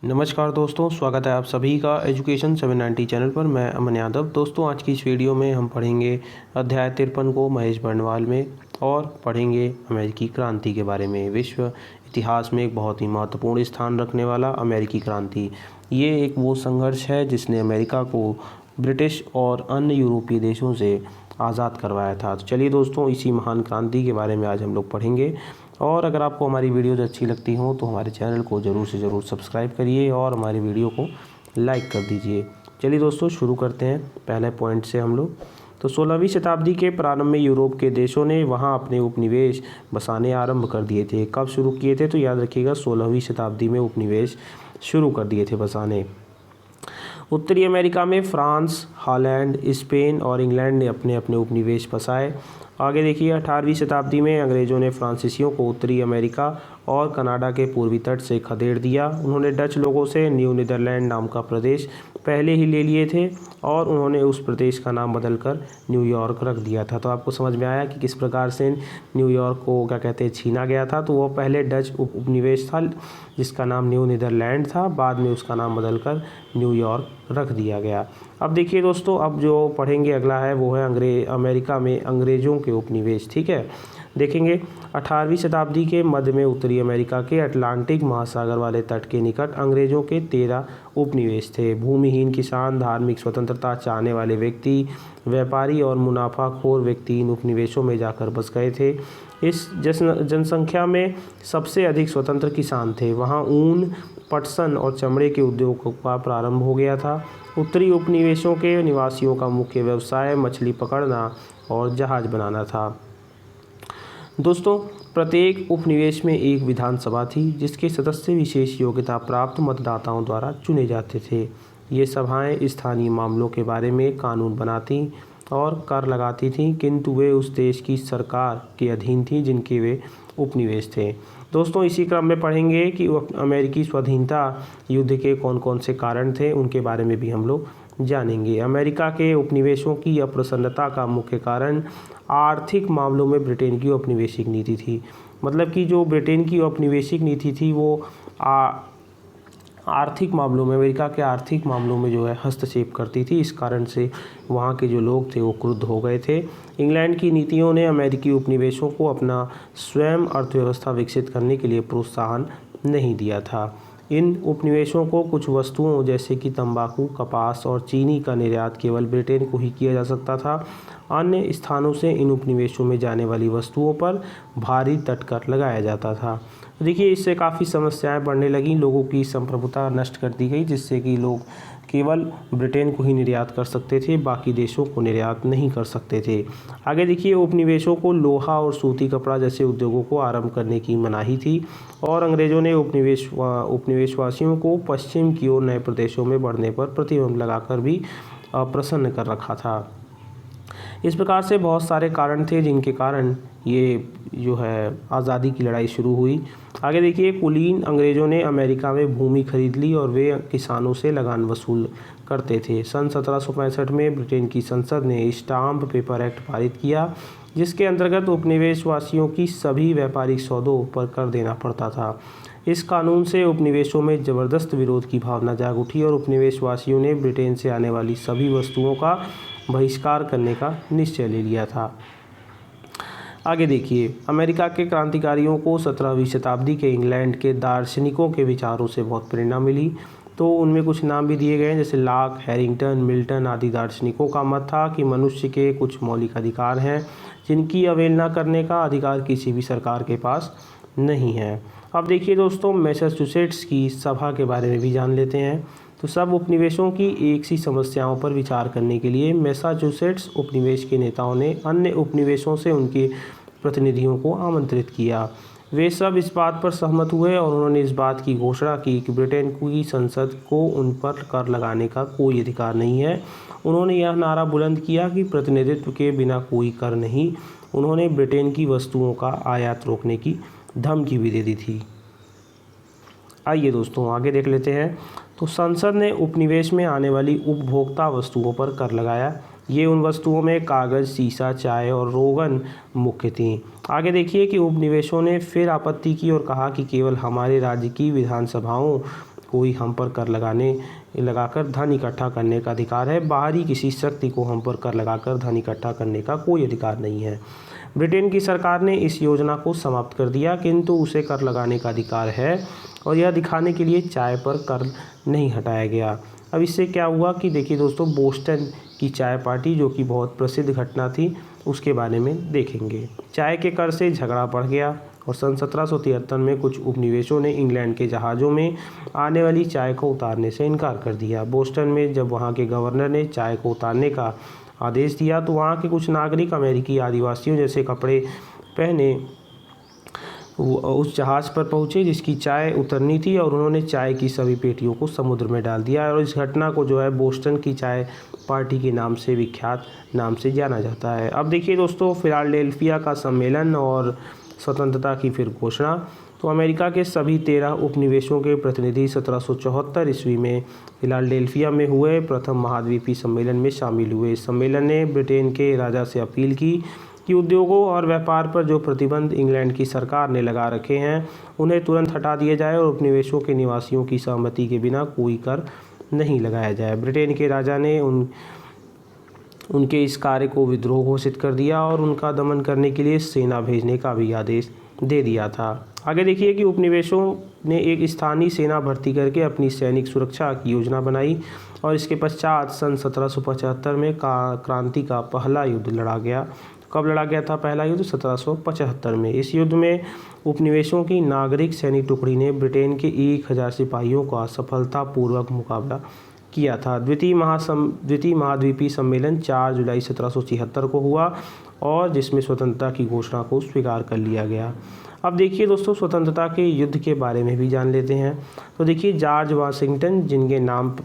नमस्कार दोस्तों, स्वागत है आप सभी का एजुकेशन 790 चैनल पर। मैं अमन यादव। दोस्तों, आज की इस वीडियो में हम पढ़ेंगे अध्याय 53 को महेश बर्णवाल में और पढ़ेंगे अमेरिकी क्रांति के बारे में। विश्व इतिहास में एक बहुत ही महत्वपूर्ण स्थान रखने वाला अमेरिकी क्रांति, ये एक वो संघर्ष है जिसने अमेरिका को ब्रिटिश और अन्य यूरोपीय देशों से आज़ाद करवाया था। तो चलिए दोस्तों, इसी महान क्रांति के बारे में आज हम लोग पढ़ेंगे। और अगर आपको हमारी वीडियोज़ अच्छी लगती हों तो हमारे चैनल को ज़रूर से ज़रूर सब्सक्राइब करिए और हमारी वीडियो को लाइक कर दीजिए। चलिए दोस्तों, शुरू करते हैं पहले पॉइंट से हम लोग। तो 16वीं शताब्दी के प्रारंभ में यूरोप के देशों ने वहां अपने उपनिवेश बसाने आरंभ कर दिए थे। कब शुरू किए थे? तो याद रखिएगा, 16वीं शताब्दी में उपनिवेश शुरू कर दिए थे बसाने। उत्तरी अमेरिका में फ्रांस, हॉलैंड, स्पेन और इंग्लैंड ने अपने अपने उपनिवेश बसाए। आगे देखिए, 18वीं शताब्दी में अंग्रेज़ों ने फ्रांसीसियों को उत्तरी अमेरिका और कनाडा के पूर्वी तट से खदेड़ दिया। उन्होंने डच लोगों से न्यू नीदरलैंड नाम का प्रदेश पहले ही ले लिए थे और उन्होंने उस प्रदेश का नाम बदलकर न्यूयॉर्क रख दिया था। तो आपको समझ में आया कि किस प्रकार से न्यूयॉर्क को क्या कहते हैं, छीना गया था। तो वो पहले डच उपनिवेश था जिसका नाम न्यू नीदरलैंड था, बाद में उसका नाम बदलकर न्यूयॉर्क रख दिया गया। अब देखिए दोस्तों, अब जो पढ़ेंगे अगला है वो है अमेरिका में अंग्रेज़ों के उपनिवेश। ठीक है, देखेंगे 18वीं शताब्दी के मध्य में उत्तरी अमेरिका के अटलांटिक महासागर वाले तट के निकट अंग्रेज़ों के 13 उपनिवेश थे। भूमिहीन किसान, धार्मिक स्वतंत्रता चाहने वाले व्यक्ति, व्यापारी और मुनाफाखोर व्यक्ति इन उपनिवेशों में जाकर बस गए थे। इस जनसंख्या में सबसे अधिक स्वतंत्र किसान थे। वहाँ ऊन, पटसन और चमड़े के उद्योग का प्रारंभ हो गया था। उत्तरी उपनिवेशों के निवासियों का मुख्य व्यवसाय मछली पकड़ना और जहाज़ बनाना था। दोस्तों, प्रत्येक उपनिवेश में एक विधानसभा थी जिसके सदस्य विशेष योग्यता प्राप्त मतदाताओं द्वारा चुने जाते थे। ये सभाएं स्थानीय मामलों के बारे में कानून बनाती और कर लगाती थीं, किंतु वे उस देश की सरकार के अधीन थीं जिनके वे उपनिवेश थे। दोस्तों, इसी क्रम में पढ़ेंगे कि अमेरिकी स्वाधीनता युद्ध के कौन कौन से कारण थे, उनके बारे में भी हम लोग जानेंगे। अमेरिका के उपनिवेशों की अप्रसन्नता का मुख्य कारण आर्थिक मामलों में ब्रिटेन की औपनिवेशिक नीति थी। मतलब कि जो ब्रिटेन की औपनिवेशिक नीति थी वो आर्थिक मामलों में, अमेरिका के आर्थिक मामलों में जो है हस्तक्षेप करती थी। इस कारण से वहाँ के जो लोग थे वो क्रुद्ध हो गए थे। इंग्लैंड की नीतियों ने अमेरिकी उपनिवेशों को अपना स्वयं अर्थव्यवस्था विकसित करने के लिए प्रोत्साहन नहीं दिया था। इन उपनिवेशों को कुछ वस्तुओं जैसे कि तंबाकू, कपास और चीनी का निर्यात केवल ब्रिटेन को ही किया जा सकता था। अन्य स्थानों से इन उपनिवेशों में जाने वाली वस्तुओं पर भारी तटकर लगाया जाता था। देखिए, इससे काफ़ी समस्याएं बढ़ने लगीं। लोगों की संप्रभुता नष्ट कर दी गई, जिससे कि लोग केवल ब्रिटेन को ही निर्यात कर सकते थे, बाकी देशों को निर्यात नहीं कर सकते थे। आगे देखिए, उपनिवेशों को लोहा और सूती कपड़ा जैसे उद्योगों को आरंभ करने की मनाही थी और अंग्रेज़ों ने उपनिवेशवासियों को पश्चिम की ओर नए प्रदेशों में बढ़ने पर प्रतिबंध लगाकर भी प्रसन्न कर रखा था। इस प्रकार से बहुत सारे कारण थे जिनके कारण ये जो है आज़ादी की लड़ाई शुरू हुई। आगे देखिए, कुलीन अंग्रेज़ों ने अमेरिका में भूमि खरीद ली और वे किसानों से लगान वसूल करते थे। सन 1765 में ब्रिटेन की संसद ने स्टाम्प पेपर एक्ट पारित किया, जिसके अंतर्गत उपनिवेशवासियों की सभी व्यापारिक सौदों पर कर देना पड़ता था। इस कानून से उपनिवेशों में ज़बरदस्त विरोध की भावना जाग उठी और उपनिवेशवासियों ने ब्रिटेन से आने वाली सभी वस्तुओं का बहिष्कार करने का निश्चय ले लिया था। आगे देखिए, अमेरिका के क्रांतिकारियों को 17वीं शताब्दी के इंग्लैंड के दार्शनिकों के विचारों से बहुत प्रेरणा मिली। तो उनमें कुछ नाम भी दिए गए हैं, जैसे लॉक, हैरिंगटन, मिल्टन आदि दार्शनिकों का मत था कि मनुष्य के कुछ मौलिक अधिकार हैं जिनकी अवहेलना करने का अधिकार किसी भी सरकार के पास नहीं है। अब देखिए दोस्तों, मैसाचुसेट्स की सभा के बारे में भी जान लेते हैं। तो सब उपनिवेशों की एक सी समस्याओं पर विचार करने के लिए मैसाचुसेट्स उपनिवेश के नेताओं ने अन्य उपनिवेशों से उनके प्रतिनिधियों को आमंत्रित किया। वे सब इस बात पर सहमत हुए और उन्होंने इस बात की घोषणा की कि ब्रिटेन की संसद को उन पर कर लगाने का कोई अधिकार नहीं है। उन्होंने यह नारा बुलंद किया कि प्रतिनिधित्व के बिना कोई कर नहीं। उन्होंने ब्रिटेन की वस्तुओं का आयात रोकने की धमकी भी दे दी थी। आइए दोस्तों, आगे देख लेते हैं। तो संसद ने उपनिवेश में आने वाली उपभोक्ता वस्तुओं पर कर लगाया। ये उन वस्तुओं में कागज़, सीसा, चाय और रोगन मुख्य थीं। आगे देखिए कि उपनिवेशों ने फिर आपत्ति की और कहा कि केवल हमारे राज्य की विधानसभाओं कोई हम पर कर लगाकर धन इकट्ठा करने का अधिकार है। बाहरी किसी शक्ति को हम पर कर लगाकर धन इकट्ठा करने का कोई अधिकार नहीं है। ब्रिटेन की सरकार ने इस योजना को समाप्त कर दिया, किंतु उसे कर लगाने का अधिकार है और यह दिखाने के लिए चाय पर कर नहीं हटाया गया। अब इससे क्या हुआ कि देखिए दोस्तों, बोस्टन की चाय पार्टी जो कि बहुत प्रसिद्ध घटना थी, उसके बारे में देखेंगे। चाय के कर से झगड़ा बढ़ गया और सन 1773 में कुछ उपनिवेशों ने इंग्लैंड के जहाज़ों में आने वाली चाय को उतारने से इनकार कर दिया। बोस्टन में जब वहाँ के गवर्नर ने चाय को उतारने का आदेश दिया तो वहाँ के कुछ नागरिक अमेरिकी आदिवासियों जैसे कपड़े पहने उस जहाज़ पर पहुँचे जिसकी चाय उतरनी थी, और उन्होंने चाय की सभी पेटियों को समुद्र में डाल दिया। और इस घटना को जो है बोस्टन की चाय पार्टी के नाम से विख्यात नाम से जाना जाता है। अब देखिए दोस्तों, फिलाडेल्फिया का सम्मेलन और स्वतंत्रता की फिर घोषणा। तो अमेरिका के सभी 13 उपनिवेशों के प्रतिनिधि 1774 ईस्वी में फिलाडेल्फिया में हुए प्रथम महाद्वीपीय सम्मेलन में शामिल हुए। इस सम्मेलन ने ब्रिटेन के राजा से अपील की कि उद्योगों और व्यापार पर जो प्रतिबंध इंग्लैंड की सरकार ने लगा रखे हैं उन्हें तुरंत हटा दिया जाए और उपनिवेशों के निवासियों की सहमति के बिना कोई कर नहीं लगाया जाए। ब्रिटेन के राजा ने उनके इस कार्य को विद्रोह घोषित कर दिया और उनका दमन करने के लिए सेना भेजने का भी आदेश दे दिया था। आगे देखिए कि उपनिवेशों ने एक स्थानीय सेना भर्ती करके अपनी सैनिक सुरक्षा की योजना बनाई और इसके पश्चात सन 1775 में क्रांति का पहला युद्ध लड़ा गया। कब लड़ा गया था पहला युद्ध? 1775 में। इस युद्ध में उपनिवेशों की नागरिक सैनिक टुकड़ी ने ब्रिटेन के 1000 सिपाहियों का सफलतापूर्वक मुकाबला किया था। द्वितीय महाद्वीपीय सम्मेलन 4 जुलाई 1776 को हुआ और जिसमें स्वतंत्रता की घोषणा को स्वीकार कर लिया गया। अब देखिए दोस्तों, स्वतंत्रता के युद्ध के बारे में भी जान लेते हैं। तो देखिए, जॉर्ज वाशिंगटन, जिनके नाम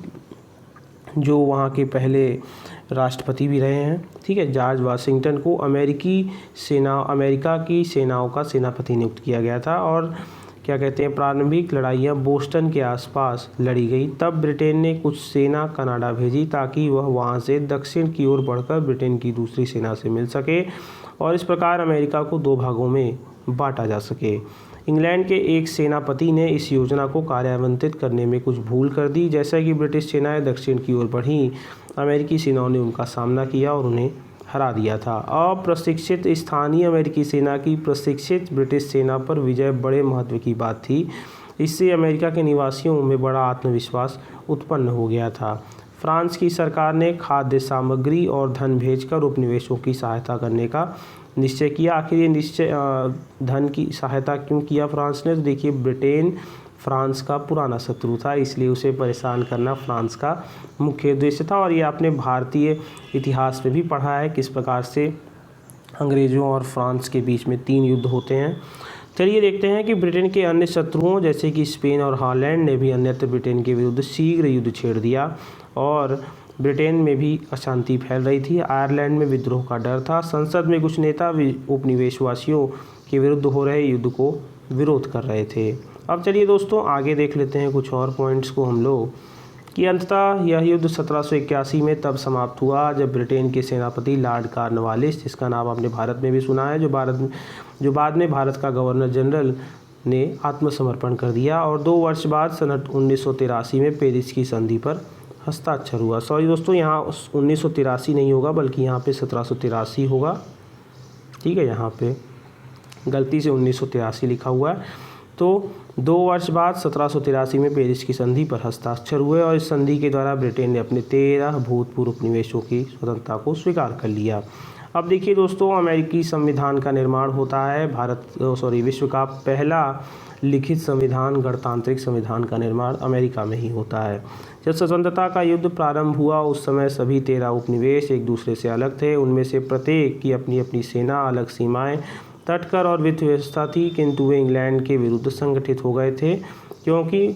जो वहाँ के पहले राष्ट्रपति भी रहे हैं, ठीक है, जॉर्ज वाशिंगटन को अमेरिका की सेनाओं का सेनापति नियुक्त किया गया था और क्या कहते हैं, प्रारंभिक लड़ाइयाँ बोस्टन के आसपास लड़ी गई। तब ब्रिटेन ने कुछ सेना कनाडा भेजी ताकि वह वहाँ से दक्षिण की ओर बढ़कर ब्रिटेन की दूसरी सेना से मिल सके और इस प्रकार अमेरिका को 2 भागों में बांटा जा सके। इंग्लैंड के एक सेनापति ने इस योजना को कार्यान्वित करने में कुछ भूल कर दी। जैसा कि ब्रिटिश सेनाएं दक्षिण की ओर बढ़ीं, अमेरिकी सेनाओं ने उनका सामना किया और उन्हें हरा दिया था। अप्रशिक्षित स्थानीय अमेरिकी सेना की प्रशिक्षित ब्रिटिश सेना पर विजय बड़े महत्व की बात थी। इससे अमेरिका के निवासियों में बड़ा आत्मविश्वास उत्पन्न हो गया था। फ्रांस की सरकार ने खाद्य सामग्री और धन भेजकर उपनिवेशों की सहायता करने का निश्चय किया। आखिर ये निश्चय धन की सहायता क्यों किया फ्रांस ने? तो देखिए, ब्रिटेन फ्रांस का पुराना शत्रु था, इसलिए उसे परेशान करना फ्रांस का मुख्य उद्देश्य था। और ये आपने भारतीय इतिहास में भी पढ़ा है किस प्रकार से अंग्रेज़ों और फ्रांस के बीच में 3 युद्ध होते हैं। चलिए देखते हैं कि ब्रिटेन के अन्य शत्रुओं जैसे कि स्पेन और हॉलैंड ने भी अन्यत्र ब्रिटेन के विरुद्ध शीघ्र युद्ध छेड़ दिया और ब्रिटेन में भी अशांति फैल रही थी। आयरलैंड में विद्रोह का डर था। संसद में कुछ नेता उपनिवेशवासियों के विरुद्ध हो रहे युद्ध को विरोध कर रहे थे। अब चलिए दोस्तों, आगे देख लेते हैं कुछ और पॉइंट्स को हम लोग कि अंततः यह युद्ध 1781 में तब समाप्त हुआ जब ब्रिटेन के सेनापति लॉर्ड कॉर्नवालिस, जिसका नाम आपने भारत में भी सुना है, जो बाद में भारत का गवर्नर जनरल, ने आत्मसमर्पण कर दिया और 2 वर्ष बाद सन 1983 में पेरिस की संधि पर हस्ताक्षर हुआ। सॉरी दोस्तों, यहाँ 1983 नहीं होगा बल्कि यहाँ पे 1783 होगा, ठीक है, यहाँ पे गलती से 1983 लिखा हुआ है। तो 2 वर्ष बाद 1783 में पेरिस की संधि पर हस्ताक्षर हुए और इस संधि के द्वारा ब्रिटेन ने अपने 13 भूतपूर्व उपनिवेशों की स्वतंत्रता को स्वीकार कर लिया। अब देखिए दोस्तों, अमेरिकी संविधान का निर्माण होता है। विश्व का पहला लिखित संविधान, गणतांत्रिक संविधान का निर्माण अमेरिका में ही होता है। जब स्वतंत्रता का युद्ध प्रारंभ हुआ उस समय सभी 13 उपनिवेश एक दूसरे से अलग थे। उनमें से प्रत्येक की अपनी अपनी सेना, अलग सीमाएं, तटकर और वित्त व्यवस्था थी, किंतु वे इंग्लैंड के विरुद्ध संगठित हो गए थे क्योंकि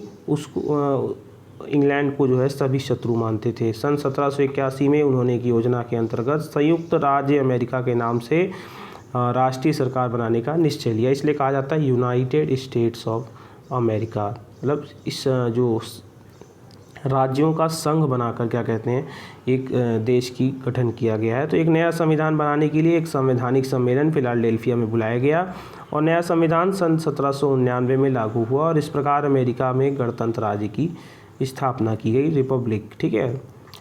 इंग्लैंड को जो है सभी शत्रु मानते थे। सन 1781 में उन्होंने एक योजना के अंतर्गत संयुक्त राज्य अमेरिका के नाम से राष्ट्रीय सरकार बनाने का निश्चय लिया। इसलिए कहा जाता है यूनाइटेड स्टेट्स ऑफ अमेरिका। मतलब इस जो राज्यों का संघ बनाकर क्या कहते हैं एक देश की गठन किया गया है। तो एक नया संविधान बनाने के लिए एक संवैधानिक सम्मेलन फिलाडेल्फिया में बुलाया गया और नया संविधान सन 1799 में लागू हुआ और इस प्रकार अमेरिका में गणतंत्र राज्य की स्थापना की गई, रिपब्लिक, ठीक है,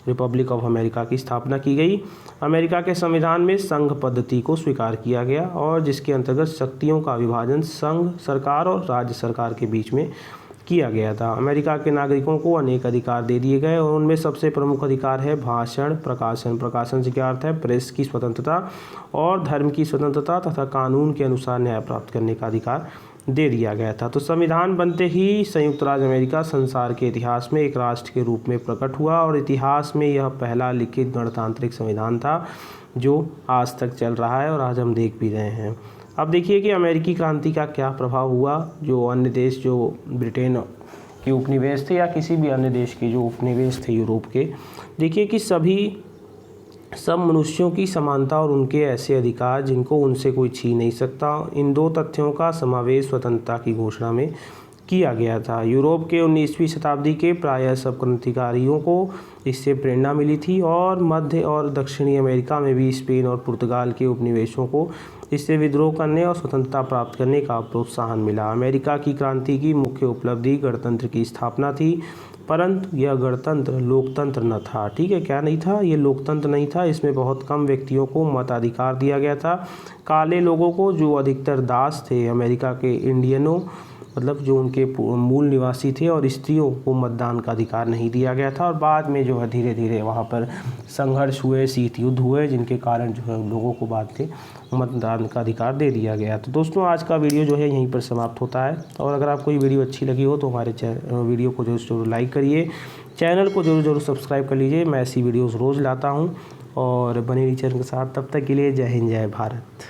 रिपब्लिक ऑफ अमेरिका की स्थापना की गई। अमेरिका के संविधान में संघ पद्धति को स्वीकार किया गया और जिसके अंतर्गत शक्तियों का विभाजन संघ सरकार और राज्य सरकार के बीच में किया गया था। अमेरिका के नागरिकों को अनेक अधिकार दे दिए गए और उनमें सबसे प्रमुख अधिकार है भाषण, प्रकाशन से क्या अर्थ है, प्रेस की स्वतंत्रता और धर्म की स्वतंत्रता तथा कानून के अनुसार न्याय प्राप्त करने का अधिकार दे दिया गया था। तो संविधान बनते ही संयुक्त राज्य अमेरिका संसार के इतिहास में एक राष्ट्र के रूप में प्रकट हुआ और इतिहास में यह पहला लिखित गणतांत्रिक संविधान था जो आज तक चल रहा है और आज हम देख भी रहे हैं। अब देखिए कि अमेरिकी क्रांति का क्या प्रभाव हुआ। जो अन्य देश, जो ब्रिटेन के उपनिवेश थे या किसी भी अन्य देश के जो उपनिवेश थे यूरोप के, देखिए कि सब मनुष्यों की समानता और उनके ऐसे अधिकार जिनको उनसे कोई छीन नहीं सकता, इन दो तथ्यों का समावेश स्वतंत्रता की घोषणा में किया गया था। यूरोप के 19वीं शताब्दी के प्रायः सब क्रांतिकारियों को इससे प्रेरणा मिली थी और मध्य और दक्षिणी अमेरिका में भी स्पेन और पुर्तगाल के उपनिवेशों को इससे विद्रोह करने और स्वतंत्रता प्राप्त करने का प्रोत्साहन मिला। अमेरिका की क्रांति की मुख्य उपलब्धि गणतंत्र की स्थापना थी, परंतु यह गणतंत्र लोकतंत्र न था, ठीक है, क्या नहीं था, ये लोकतंत्र नहीं था। इसमें बहुत कम व्यक्तियों को मताधिकार दिया गया था। काले लोगों को, जो अधिकतर दास थे अमेरिका के इंडियनों, मतलब जो उनके मूल निवासी थे, और स्त्रियों को मतदान का अधिकार नहीं दिया गया था। और बाद में जो है धीरे धीरे वहाँ पर संघर्ष हुए, शीत युद्ध हुए, जिनके कारण जो है लोगों को बाद में मतदान का अधिकार दे दिया गया। तो दोस्तों आज का वीडियो जो है यहीं पर समाप्त होता है और अगर आपको ये वीडियो अच्छी लगी हो तो हमारे वीडियो को जरूर लाइक करिए, चैनल को जरूर सब्सक्राइब कर लीजिए। मैं ऐसी वीडियोज़ रोज़ लाता हूँ और बने रहिए चैनल के साथ। तब तक के लिए जय हिंद, जय भारत।